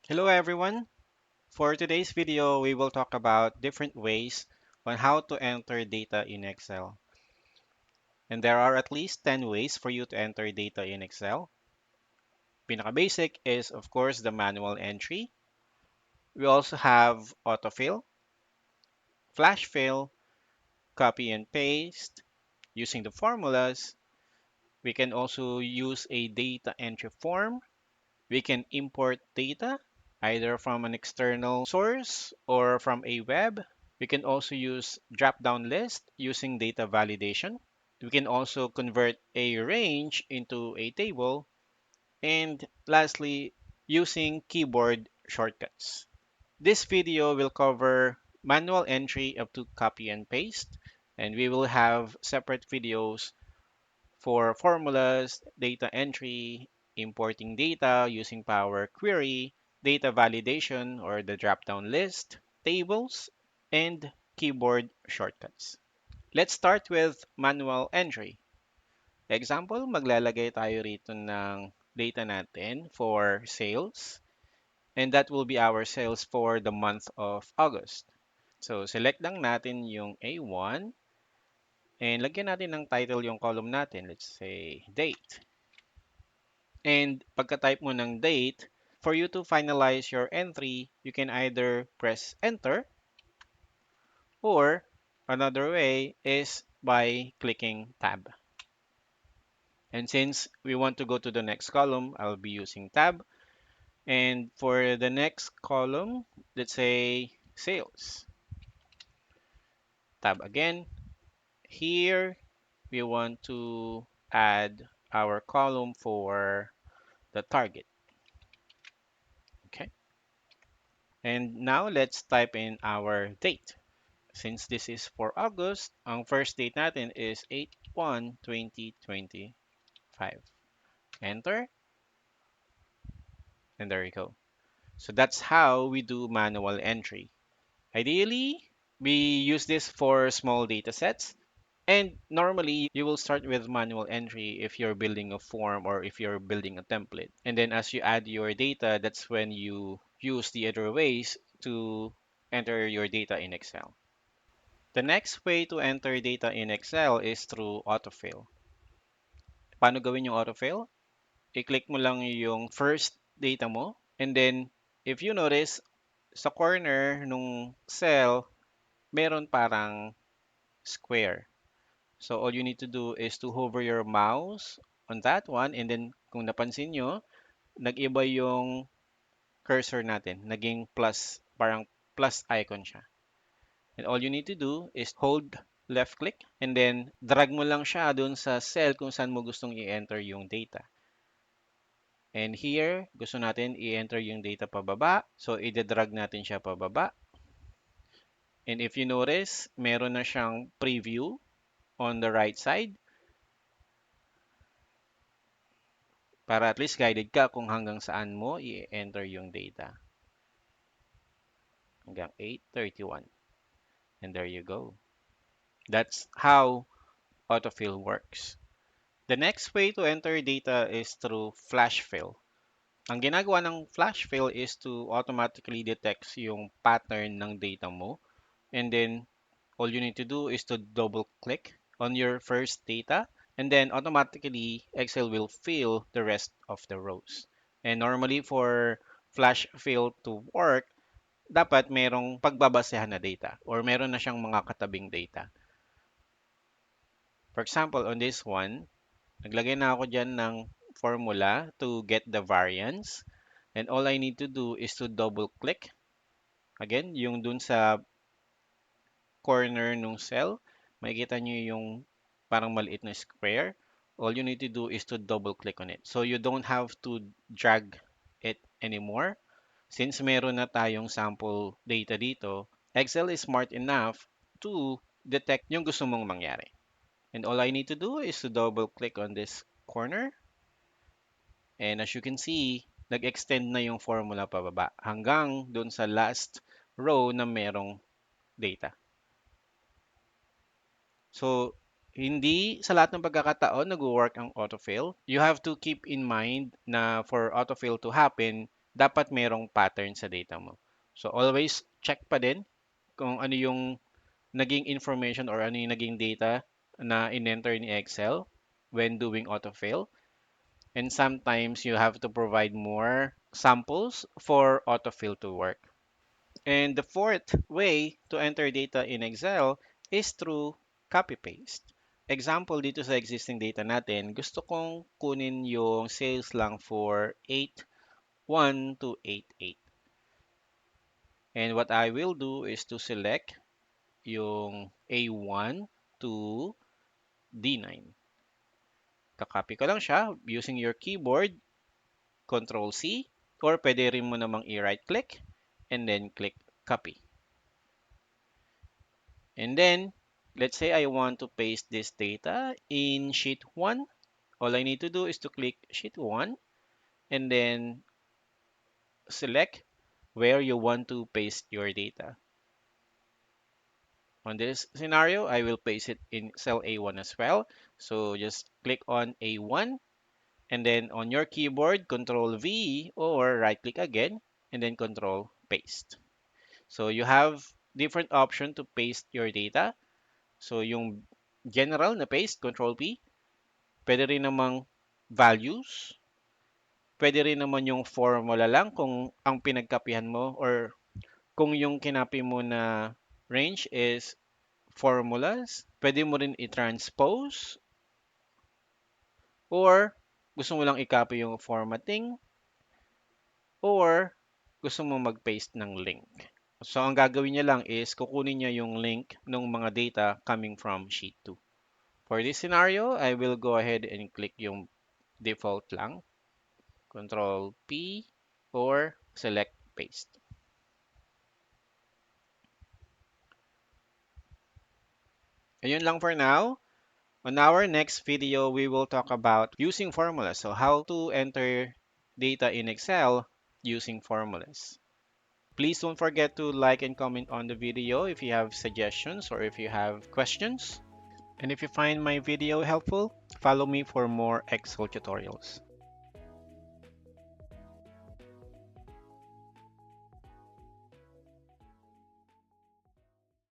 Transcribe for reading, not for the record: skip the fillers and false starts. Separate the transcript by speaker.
Speaker 1: Hello everyone. For today's video, we will talk about different ways on how to enter data in Excel. And there are at least 10 ways for you to enter data in Excel. Pinaka-basic is of course the manual entry. We also have autofill, flash fill, copy and paste using the formulas. We can also use a data entry form. We can import data either from an external source or from a web. We can also use drop-down list using data validation. We can also convert a range into a table. And lastly, using keyboard shortcuts. This video will cover manual entry up to copy and paste, and we will have separate videos for formulas, data entry, importing data using Power Query, data validation or the drop-down list, tables, and keyboard shortcuts. Let's start with manual entry. Example, maglalagay tayo rito ng data natin for sales, and that will be our sales for the month of August. So, select lang natin yung A1 and lagyan natin ng title yung column natin. Let's say date. And pagka-type mo ng date, for you to finalize your entry, you can either press enter or another way is by clicking tab. And since we want to go to the next column, I'll be using tab. And for the next column, let's say sales. Tab again. Here, we want to add our column for the target. Okay. And now let's type in our date. Since this is for August, ang first date natin is 8/1/2025. Enter, and there you go. So that's how we do manual entry. Ideally, we use this for small data sets. And normally, you will start with manual entry if you're building a form or if you're building a template. And then as you add your data, that's when you use the other ways to enter your data in Excel. The next way to enter data in Excel is through autofill. Paano gawin yung autofill? I-click mo lang yung first data mo. And then, if you notice, sa corner nung cell, meron parang square. So, all you need to do is to hover your mouse on that one. And then, kung napansin nyo, nag-iba yung cursor natin. Naging plus, parang plus icon siya. And all you need to do is hold left click and then drag mo lang siya dun sa cell kung saan mo gustong i-enter yung data. And here, gusto natin i-enter yung data pababa. So, i-drag natin siya pababa. And if you notice, meron na siyang preview on the right side. Para at least guided ka kung hanggang saan mo i-enter yung data. Hanggang 8:31. And there you go. That's how autofill works. The next way to enter data is through flash fill. Ang ginagawa ng flash fill is to automatically detect yung pattern ng data mo. And then all you need to do is to double click on your first data. And then automatically Excel will fill the rest of the rows. And normally for flash fill to work, dapat merong pagbabasehan na data or meron na siyang mga katabing data. For example, on this one, naglagay na ako dyan ng formula to get the variance. And all I need to do is to double click. Again, yung dun sa corner nung cell, makikita nyo yung parang maliit na square. All you need to do is to double click on it. So you don't have to drag it anymore. Since meron na tayong sample data dito, Excel is smart enough to detect yung gusto mong mangyari. And all I need to do is to double click on this corner. And as you can see, nag-extend na yung formula pababa hanggang doon sa last row na merong data. So, hindi sa lahat ng pagkakataon nag-work ang autofill. You have to keep in mind na for autofill to happen, dapat merong pattern sa data mo. So always check pa din kung ano yung naging information or ano yung naging data na in-enter ni Excel when doing autofill. And sometimes you have to provide more samples for autofill to work. And the fourth way to enter data in Excel is through copy-paste. Example dito sa existing data natin, gusto kong kunin yung sales lang for 8-1 to 8-8. And what I will do is to select yung A1 to D9. Kakopy ko lang siya using your keyboard, Control C, or pwede rin mo namang i-right click and then click copy. And then, let's say I want to paste this data in sheet 1. All I need to do is to click sheet 1 and then select where you want to paste your data. On this scenario, I will paste it in cell A1 as well. So just click on A1 and then on your keyboard, Control V or right click again and then Control Paste. So you have different option to paste your data. So yung general na paste, Control P. Pwede rin namang values. Pwede rin naman yung formula lang kung ang pinagkapihan mo or kung yung kinapi mo na range is formulas. Pwede mo rin i-transpose or gusto mo lang i-copy yung formatting or gusto mo mag-paste ng link. So ang gagawin niya lang is kukunin niya yung link ng mga data coming from sheet 2. For this scenario, I will go ahead and click yung default lang. Control P or select paste. Ayun lang for now. On our next video, we will talk about using formulas. So how to enter data in Excel using formulas. Please don't forget to like and comment on the video if you have suggestions or if you have questions. And if you find my video helpful, follow me for more Excel tutorials.